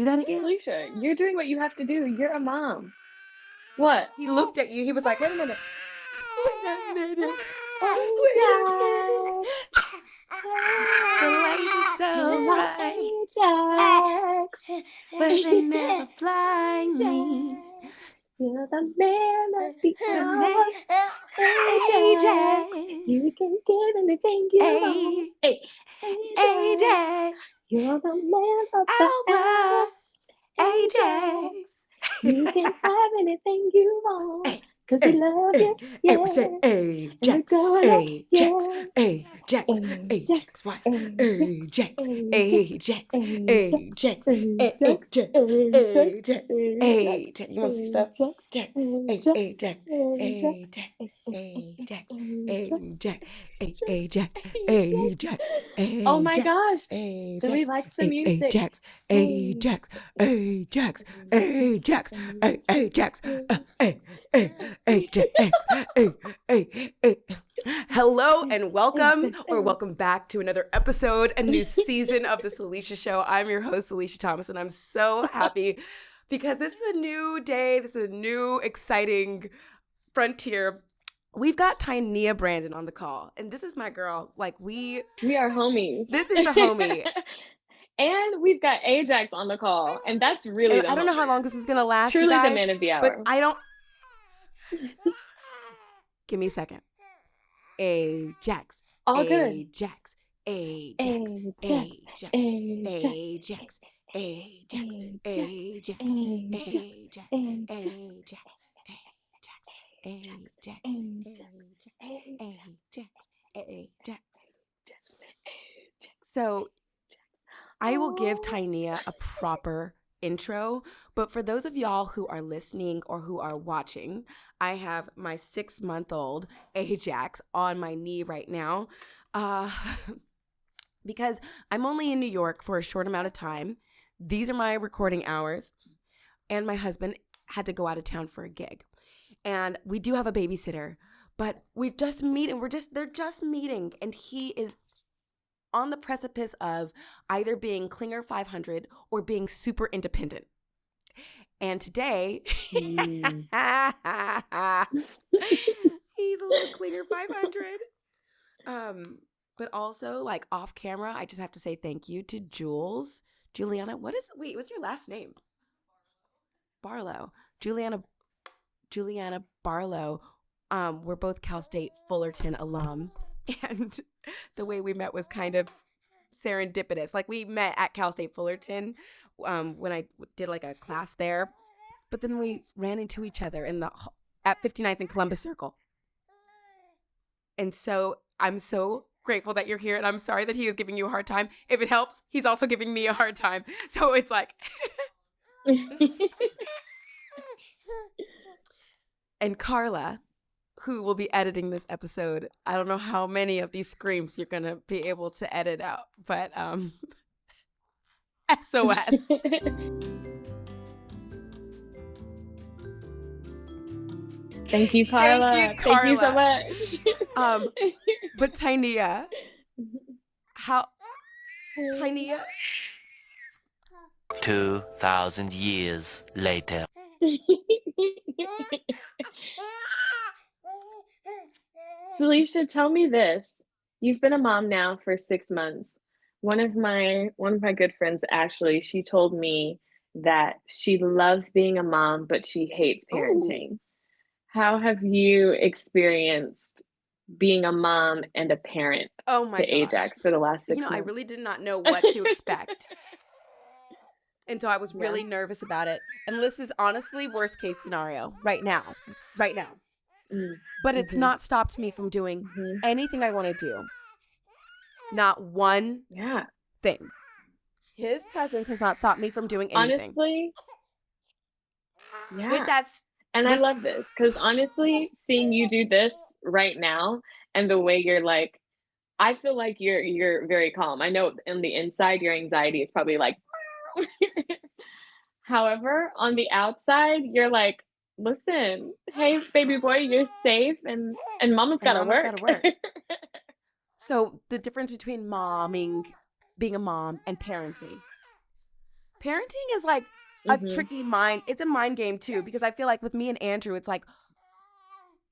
Do that again. Salisha, you're doing what you have to do. You're a mom. What? He looked at you. He was like, wait a minute. Wait a minute. The lights are so bright, Ajax. but they never blind me. You're the man of the hour. Ajax. You can get anything you want. Hey, Ajax. You're the man of the hour. Ajax. You can have anything you want. Cause we love you, yeah. We say Ajax, Ajax, Ajax, Ajax, wife, Ajax, Ajax, Ajax, Ajax, Ajax, Ajax. You want to see stuff? Ajax, Ajax, Ajax, Ajax, Ajax, Ajax, Ajax. Oh my gosh, Silly likes the music. Ajax, Ajax, Ajax, Ajax, Ajax, Hello and welcome back to another episode, a new season of the Salisha Show. I'm your host, Salisha Thomas, and I'm so happy because this is a new day. This is a new exciting frontier. We've got TyNia Brandon on the call, and this is my girl. Like we are homies. This is the homie. And we've got Ajax on the call, and that's really I don't know how long this is gonna last. Truly you guys, the man of the hour. But I don't. Give me a second. Ajax. All good. Ajax. Ajax. Ajax. Ajax. Ajax. Ajax. Ajax. Ajax. Ajax. So I will give TyNia a proper intro, but for those of y'all who are listening or who are watching, I have my 6-month-old Ajax on my knee right now because I'm only in New York for a short amount of time. These are my recording hours, and my husband had to go out of town for a gig. And we do have a babysitter, but they're just meeting, and he is on the precipice of either being Klinger 500 or being super independent. And today, he's a little Klinger 500. But also, like, off camera, I just have to say thank you to Juliana. What's your last name? Barlow. Juliana Barlow. We're both Cal State Fullerton alum. And the way we met was kind of serendipitous. Like, we met at Cal State Fullerton when I did like a class there. But then we ran into each other at 59th and Columbus Circle. And so I'm so grateful that you're here. And I'm sorry that he is giving you a hard time. If it helps, he's also giving me a hard time. So it's like... And Carla, who will be editing this episode, I don't know how many of these screams you're going to be able to edit out, but SOS. Thank you, Carla. Thank you so much. But TyNia, TyNia? 2,000 years later. Salisha, tell me this. You've been a mom now for 6 months. One of my good friends, Ashley, she told me that she loves being a mom, but she hates parenting. Ooh. How have you experienced being a mom and a parent to Ajax for the last 6 months? I really did not know what to expect. And so I was really nervous about it. And this is honestly worst case scenario right now. Mm-hmm. But it's not stopped me from doing anything I want to do. Not one thing. His presence has not stopped me from doing anything. Honestly, I love this because honestly, seeing you do this right now and the way you're like, I feel like you're very calm. I know on the inside, your anxiety is probably like, however, on the outside, you're like, listen, hey, baby boy, you're safe, and mama's gotta work. So the difference between being a mom, and parenting. parenting is like a tricky mind. It's a mind game too, because I feel like with me and Andrew, it's like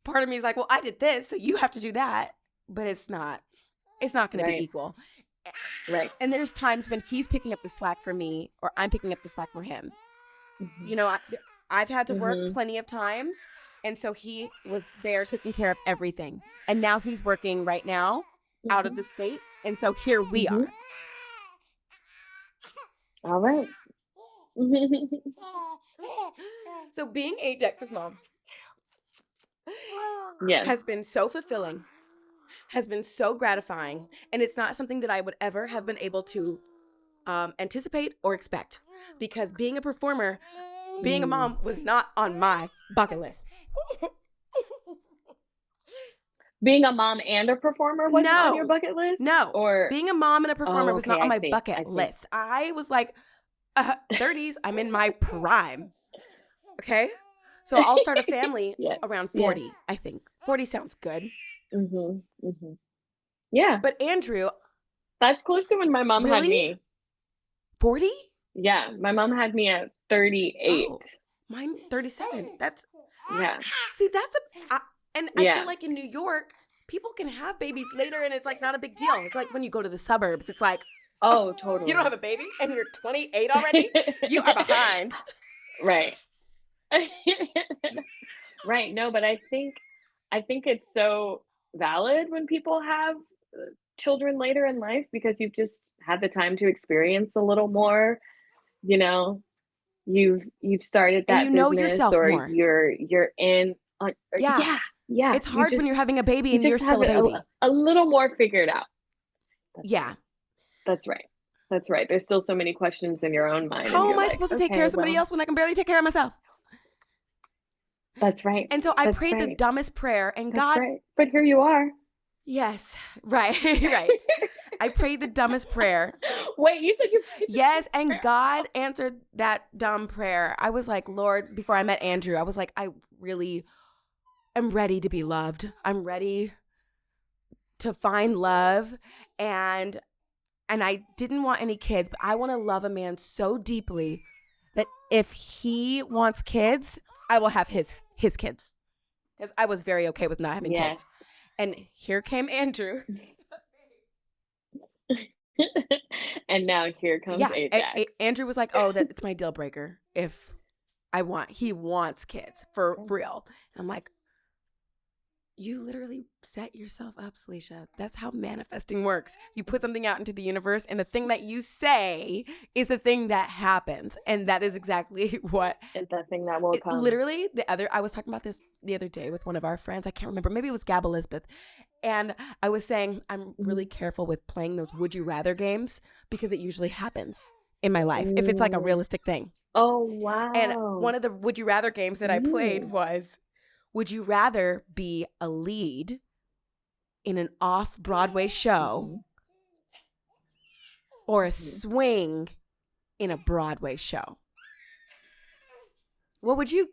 part of me is like, well, I did this, so you have to do that, but it's not. It's not going to be equal. Right. And there's times when he's picking up the slack for me, or I'm picking up the slack for him. You know, I've had to work plenty of times, and so he was there taking care of everything. And now he's working right now out of the state, and so here we are. All right. So being Ajax's mom Yes. has been so fulfilling, has been so gratifying, and it's not something that I would ever have been able to anticipate or expect, because being a performer, being a mom was not on my bucket list. Being a mom and a performer wasn't on your bucket list? No. Or being a mom and a performer was not on my I bucket list. I was like, 30s, I'm in my prime. Okay? So I'll start a family around 40, I think. 40 sounds good. Yeah. But Andrew. That's close to when my mom had me. 40? Yeah. My mom had me at 38. Oh, mine 37. That's. Yeah. See, that's I feel like in New York, people can have babies later and it's like not a big deal. It's like when you go to the suburbs, it's like, oh, totally. You don't have a baby and you're 28 already? You are behind. Right. Right. No, but I think it's so valid when people have children later in life, because you've just had the time to experience a little more, you know, you've started that and you know business, yourself or more. you're in yeah. It's hard when you're having a baby and you're still a baby. A little more figured out. That's right. That's right. There's still so many questions in your own mind. How am I supposed to take care of somebody else when I can barely take care of myself? That's right. And so I prayed the dumbest prayer, and God. Right. But here you are. Yes. Right. Right. I prayed the dumbest prayer. Wait, you said you prayed the Yes, and prayer. God answered that dumb prayer. I was like, Lord, before I met Andrew, I was like, I really am ready to be loved. I'm ready to find love. And I didn't want any kids, but I want to love a man so deeply that if he wants kids, I will have his kids. Because I was very okay with not having kids. And here came Andrew. And now here comes Ajax. Andrew was like, oh, it's my deal breaker. If he wants kids for real. And I'm like, you literally set yourself up, Salisha. That's how manifesting works. You put something out into the universe, and the thing that you say is the thing that happens. And that is exactly what. It's the thing that will come. Literally, I was talking about this the other day with one of our friends. I can't remember. Maybe it was Gab Elizabeth. And I was saying I'm really careful with playing those would you rather games, because it usually happens in my life if it's like a realistic thing. Oh, wow. And one of the would you rather games that I played was, would you rather be a lead in an off-Broadway show or a swing in a Broadway show? What would you?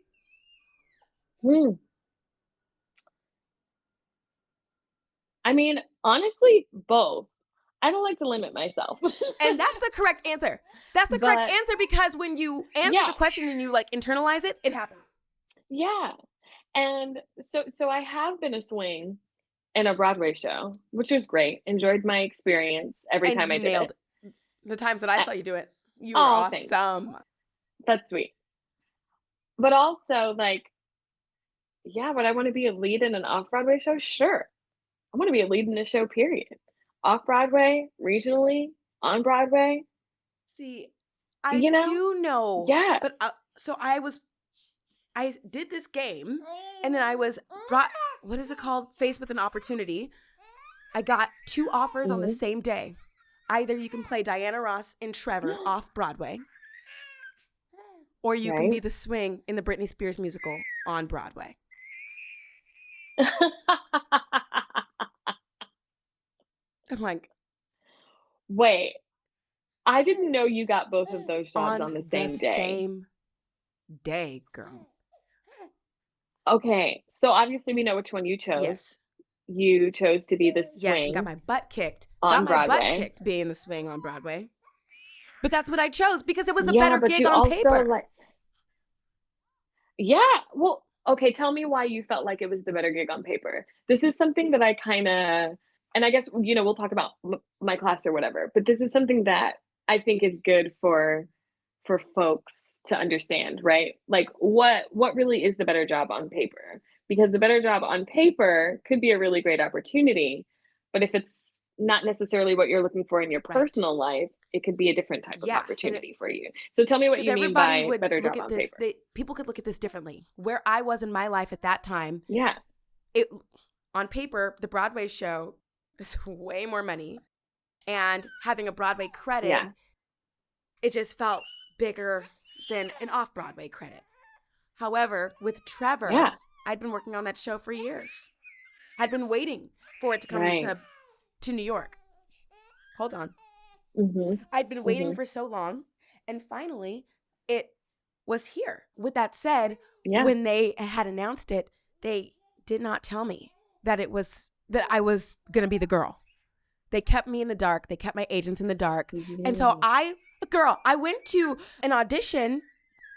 I mean, honestly, both. I don't like to limit myself. And that's the correct answer. That's the correct answer, because when you answer the question and you like internalize it, it happens. Yeah. And so I have been a swing in a Broadway show, which was great. Enjoyed my experience every time I did it. The times that I saw you do it. You were awesome. Thanks. That's sweet. But also, like, would I want to be a lead in an off-Broadway show? Sure. I want to be a lead in a show, period. Off-Broadway, regionally, on Broadway. See, I do know. Yeah. But so I did this game, and then I was brought, what is it called? Faced with an opportunity. I got 2 offers on the same day. Either you can play Diana Ross in Trevor off Broadway, or you can be the swing in the Britney Spears musical on Broadway. I'm like, wait, I didn't know you got both of those jobs on the same day. Same day, girl. Okay, so obviously we know which one you chose. Yes. You chose to be the swing. Yes, got my butt kicked. On Broadway. Got my butt kicked being the swing on Broadway. But that's what I chose because it was the Yeah, better but gig you on also paper. like, yeah, well, okay, tell me why you felt like it was the better gig on paper. This is something that I kind of, and I guess, we'll talk about my class or whatever, but this is something that I think is good for folks to understand, right? Like what really is the better job on paper? Because the better job on paper could be a really great opportunity, but if it's not necessarily what you're looking for in your Right. personal life, it could be a different type of Yeah, and opportunity for you. So tell me what because you mean everybody by would better look job at on this, paper. people could look at this differently. Where I was in my life at that time, Yeah. it on paper, the Broadway show is way more money, and having a Broadway credit, Yeah. it just felt bigger than an off-Broadway credit. However, with Trevor, Yeah. I'd been working on that show for years. I'd been waiting for it to come Right. to New York. Hold on. Mhm. I'd been waiting Mhm. for so long, and finally it was here. With that said, Yeah. when they had announced it, they did not tell me that I was going to be the girl. They kept me in the dark. They kept my agents in the dark. And so I went to an audition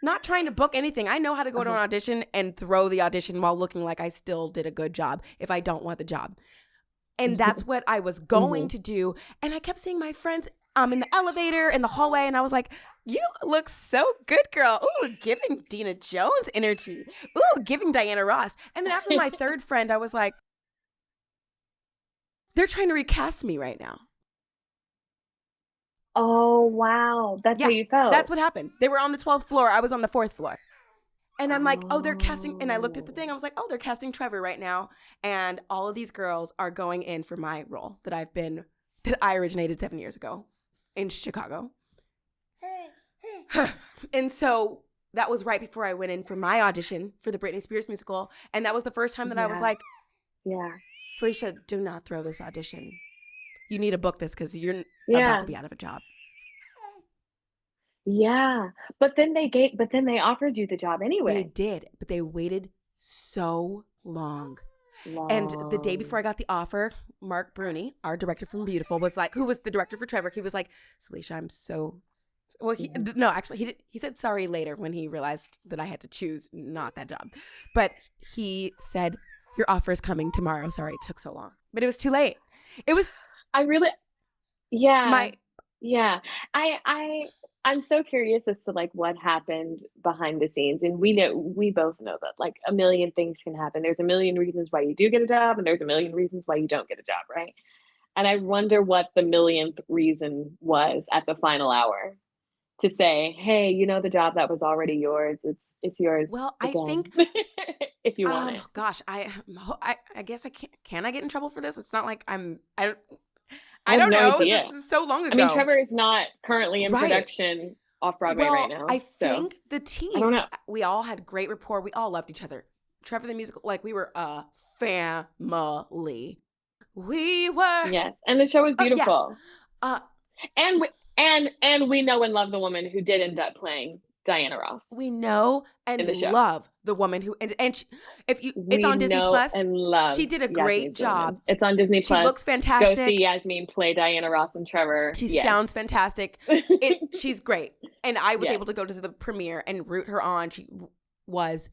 not trying to book anything. I know how to go to an audition and throw the audition while looking like I still did a good job if I don't want the job. And that's what I was going to do. And I kept seeing my friends in the elevator, in the hallway, and I was like, you look so good, girl. Ooh, giving Dina Jones energy. Ooh, giving Diana Ross. And then after my third friend, I was like, they're trying to recast me right now. Oh, wow. That's how you felt. That's what happened. They were on the 12th floor. I was on the 4th floor. And I'm like, oh, they're casting. And I looked at the thing. I was like, oh, they're casting Trevor right now. And all of these girls are going in for my role that I originated 7 years ago in Chicago. And so that was right before I went in for my audition for the Britney Spears musical. And that was the first time that I was like, yeah, Salisha, do not throw this audition. You need to book this because you're Yeah. about to be out of a job. Yeah. But then they offered you the job They anyway. did, but they waited so long. And the day before I got the offer, Mark Bruni, our director from Beautiful, was like, who was the director for Trevor, he was like, Salisha, I'm so... Well, no, actually, he said sorry later when he realized that I had to choose not that job. But he said, your offer is coming tomorrow. Sorry, it took so long. But it was too late. It was... Yeah. Yeah. I'm so curious as to like what happened behind the scenes. And we both know that like a million things can happen. There's a million reasons why you do get a job and there's a million reasons why you don't get a job, right? And I wonder what the millionth reason was at the final hour to say, hey, the job that was already yours, it's yours. Well, again. I think if you want it. Gosh, I guess I can't. Can I get in trouble for this? It's not like I I don't have no know. idea. This is so long ago. I mean, Trevor is not currently in production off Broadway right now. I think the team, I don't know. We all had great rapport. We all loved each other. Trevor the musical, like we were a family. We were. Yes, and the show was beautiful. Yeah. And we know and love the woman who did end up playing Diana Ross. We know and love the woman who and she, it's on Disney Plus. And love. She did a great job. It's on Disney Plus. She looks fantastic. Go see Yasmine play Diana Ross and Trevor. She sounds fantastic. She's great, and I was able to go to the premiere and root her on. She was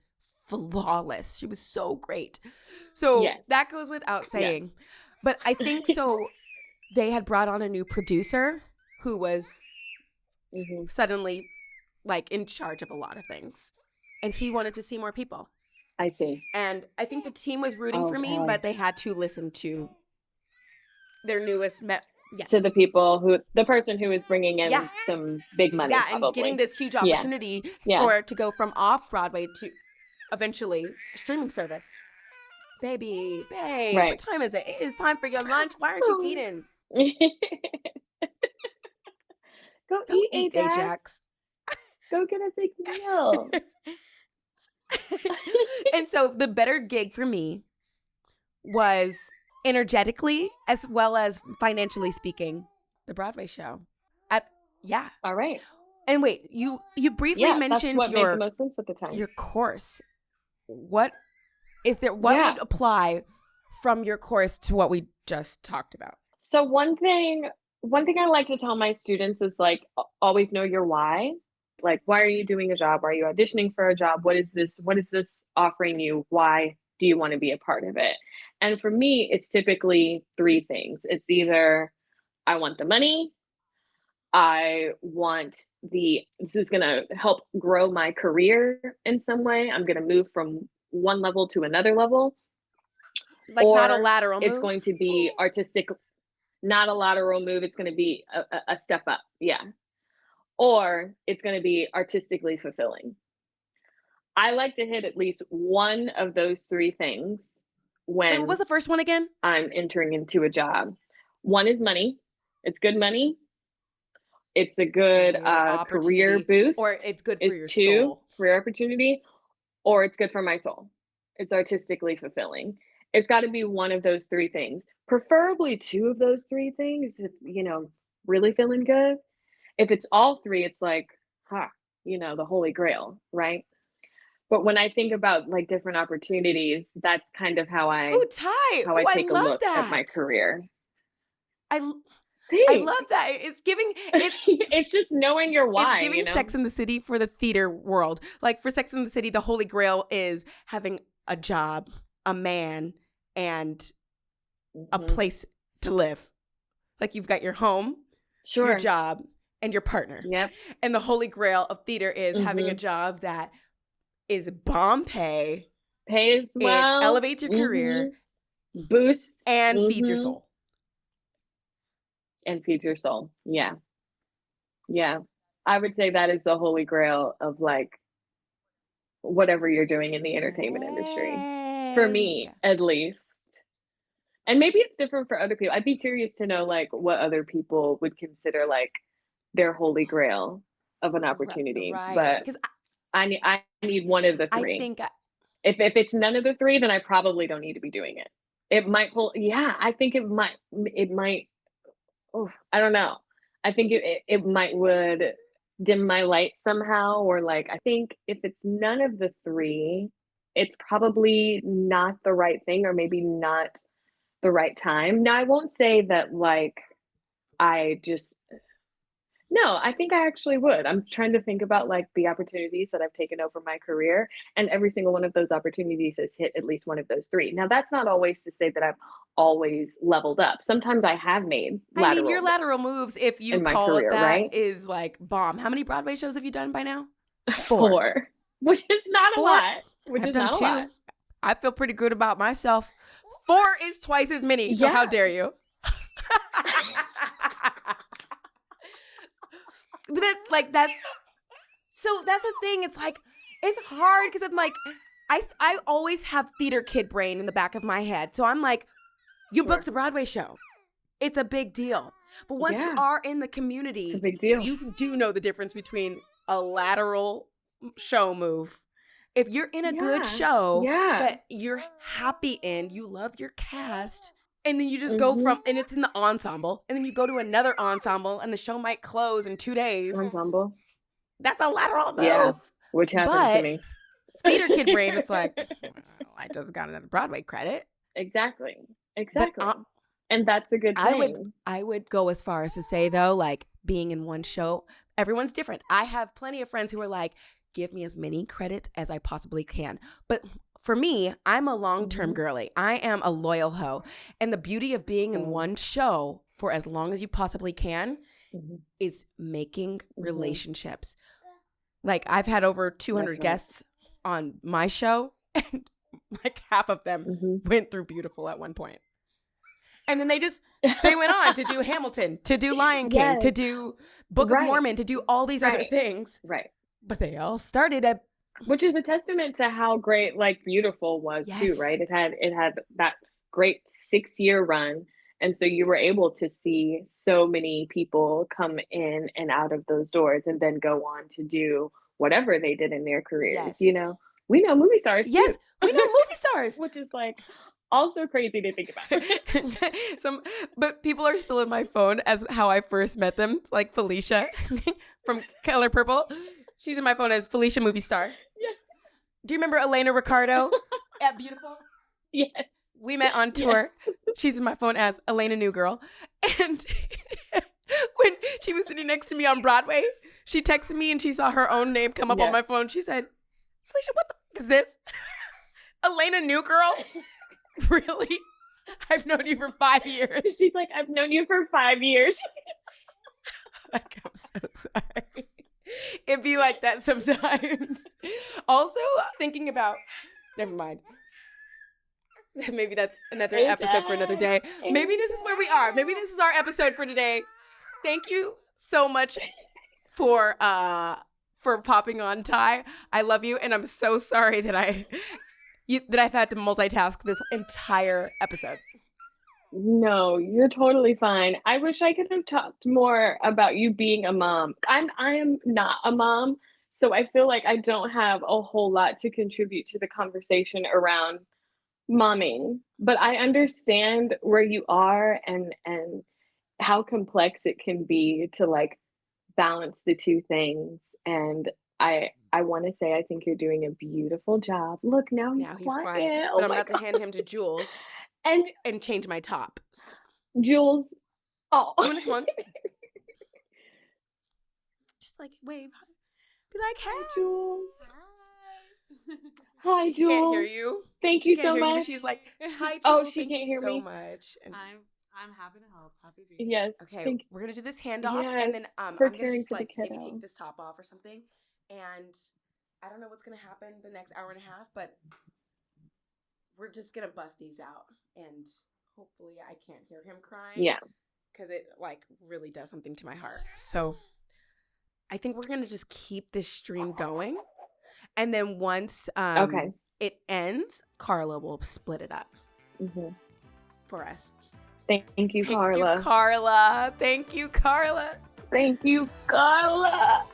flawless. She was so great. So that goes without saying. Yes. But I think so. They had brought on a new producer who was suddenly like in charge of a lot of things, and he wanted to see more people. I see. And I think the team was rooting for me, but they had to listen to their newest to the person who is bringing in some big money, and getting this huge opportunity to go from off Broadway to eventually a streaming service. Babe, what time is it? It is time for your lunch. Why aren't you eating? Go eat, Ajax. Go get a big meal. And so the better gig for me was energetically as well as financially speaking, the Broadway show. All right. And wait, you briefly mentioned that's what made the most sense at the time. Your course. What would apply from your course to what we just talked about? So one thing one thing I like to tell my students is like always know your why. Like, why are you doing a job? Are you auditioning for a job? What is this? What is this offering you? Why do you want to be a part of it? And for me, it's typically three things. It's either I want the money, I want this is going to help grow my career in some way. I'm going to move from one level to another level, Like not a or lateral it's move. going to be artistic, not a lateral move. It's going to be a step up. Yeah. Or it's going to be artistically fulfilling. I like to hit at least one of those three things Wait, when what was the first one again? I'm entering into a job. One is money. It's good money. It's a good career boost. Or it's good for your two, soul. career opportunity, or it's good for my soul. It's artistically fulfilling. It's got to be one of those three things. Preferably two of those three things, if, really feeling good. If it's all three, it's like, the Holy Grail, right? But when I think about like different opportunities, that's kind of how I Ooh, Ty. how I Ooh, I take a love look that. at my career. I Thanks. love that. It's giving it's just knowing your why. It's giving Sex in the City for the theater world. Like for Sex in the City, the Holy Grail is having a job, a man, and a place to live. Like you've got your home, your job, and your partner. Yep. And the Holy Grail of theater is having a job that is bomb pays well, it elevates your career, boosts, and feeds your soul. And feeds your soul. Yeah. Yeah. I would say that is the Holy Grail of like whatever you're doing in the entertainment industry. For me, at least. And maybe it's different for other people. I'd be curious to know like what other people would consider like their Holy Grail of an opportunity. Right. But because I need one of the three. I think if it's none of the three, then I probably don't need to be doing it. It might pull. Yeah, I think it might. Oh, I don't know. I think it might would dim my light somehow, or like I think if it's none of the three, it's probably not the right thing, or maybe not the right time. Now, I won't say that like no, I think I actually would. I'm trying to think about like the opportunities that I've taken over my career, and every single one of those opportunities has hit at least one of those three. Now, that's not always to say that I've always leveled up. Sometimes I have made your lateral moves, if you call it that, right? Is like bomb. How many Broadway shows have you done by now? 4. Which is not a lot. Which is not a lot. I feel pretty good about myself. 4 is twice as many, so how dare you? But that's the thing. It's like, it's hard because I'm like, I always have theater kid brain in the back of my head. So I'm like, you booked a Broadway show. It's a big deal. But once you are in the community, it's a big deal. You do know the difference between a lateral show move. If you're in a good show that you're happy in, you love your cast, and then you just go from, and it's in the ensemble, and then you go to another ensemble, and the show might close in 2 days. Ensemble. That's a lateral move. Yeah, which happened to me. Theater kid brain, it's like, I just got another Broadway credit. Exactly. But, and that's a good thing. I would go as far as to say, though, like, being in one show, everyone's different. I have plenty of friends who are like, give me as many credits as I possibly can. But for me, I'm a long-term girly. I am a loyal hoe. And the beauty of being in one show for as long as you possibly can is making relationships. Like, I've had over 200 guests on my show, and like half of them went through Beautiful at one point. And then they went on to do Hamilton, to do Lion King, to do Book of Mormon, to do all these other things. Right. But they all started at, which is a testament to how great like Beautiful was too, right? It had that great 6-year run, and so you were able to see so many people come in and out of those doors, and then go on to do whatever they did in their careers. Yes. You know, we know movie stars too. Yes, we know movie stars, which is like also crazy to think about. But people are still in my phone as how I first met them, like Felicia from Color Purple. She's in my phone as Felicia movie star. Yeah. Do you remember Elena Ricardo at Beautiful? Yes. We met on tour. Yes. She's in my phone as Elena New Girl. And She was sitting next to me on Broadway. She texted me and she saw her own name come up on my phone. She said, Salisha, what the fuck is this? Elena New Girl? Really? I've known you for 5 years. She's like, I've known you for 5 years. Like, I'm so sorry. It'd be like that sometimes. Also, thinking about, never mind. Maybe that's another episode for another day. Maybe this is where we are. Maybe this is our episode for today. Thank you so much for popping on, Ty. I love you, and I'm so sorry that I've had to multitask this entire episode. No, you're totally fine. I wish I could have talked more about you being a mom. I am not a mom, so I feel like I don't have a whole lot to contribute to the conversation around momming. But I understand where you are and how complex it can be to like balance the two things. And I want to say I think you're doing a beautiful job. Look, now he's quiet. But I'm about to hand him to Jules and change my top. Jules, oh, you want to come on? Just like wave, be like, hey, Jules. Hi, Jules. She can't hear you. Thank you so much. She's like, hi, Jules. Oh, she Thank can't you hear so me. much. And I'm happy to help. Happy to be yes. okay, we're gonna do this handoff, and then I'm for gonna caring just for the like maybe kiddo. take this top off or something. And I don't know what's gonna happen the next hour and a half, but we're just gonna bust these out, and hopefully I can't hear him crying. Yeah, because it like really does something to my heart. So I think we're gonna just keep this stream going, and then once it ends, Carla will split it up for us. Thank you, Carla. Thank you, Carla. Thank you, Carla. Thank you, Carla.